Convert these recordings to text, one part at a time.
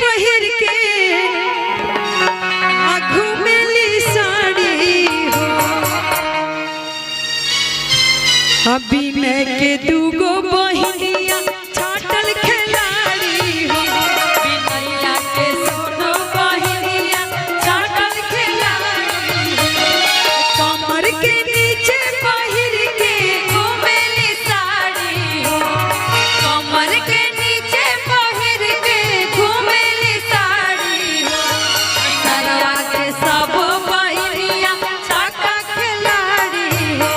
पहिर के घूमेली साड़ी हो अभी मैं के दूगो बहिनिया छाटल खिलाड़ी हो बिनैया के सोनो बहिनिया छाटल खिलाड़ी कमर के नीचे पहिर के घूमेली साड़ी हो कमर के नीचे पहिर के घूमेली साड़ी हो सरवा के सब बहिनिया छाटा खिलाड़ी हो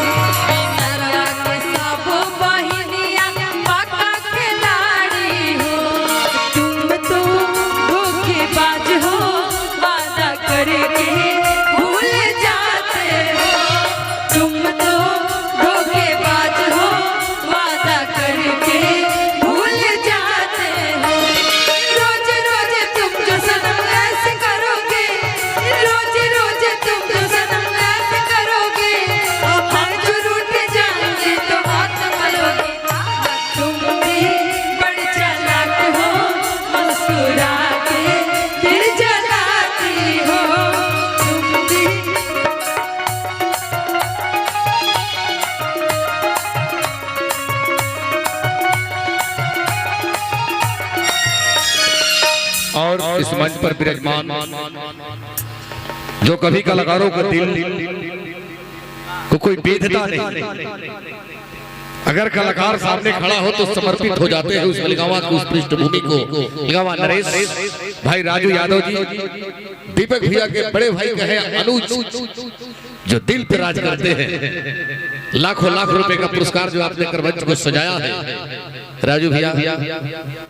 सरवा के सब बहिनिया पाका खिलाड़ी हो तुम तो धोखेबाज हो वादा करके भूल जाते हो तुम तो धोखेबाज हो वादा करके भूल जाते हो रोज रोज तुम जो सनम ऐसे करोगे रोज रोज तुम जो सनम ऐसे करोगे हम जो रूठ जाएंगे तो हाथ मलोगे तुम भी बड़े चालाक हो मुस्कुरा के फिर जलाती हो तुम भी और इस मंच पर विराजमान जो कभी कलाकारों का दिल को कोई बेधता नहीं, अगर कलाकार सामने खड़ा हो तो समर्पित हो जाते हैं उस मलिगावा की उस पृष्ठभूमि को। मलिगावा नरेश भाई, राजू यादव जी, दीपक भैया के बड़े भाई कहे अनुज, जो दिल पे राज करते हैं। लाखों लाख रुपए का पुरस्कार जो आपने कर मंच को सजाया है राजू भैया।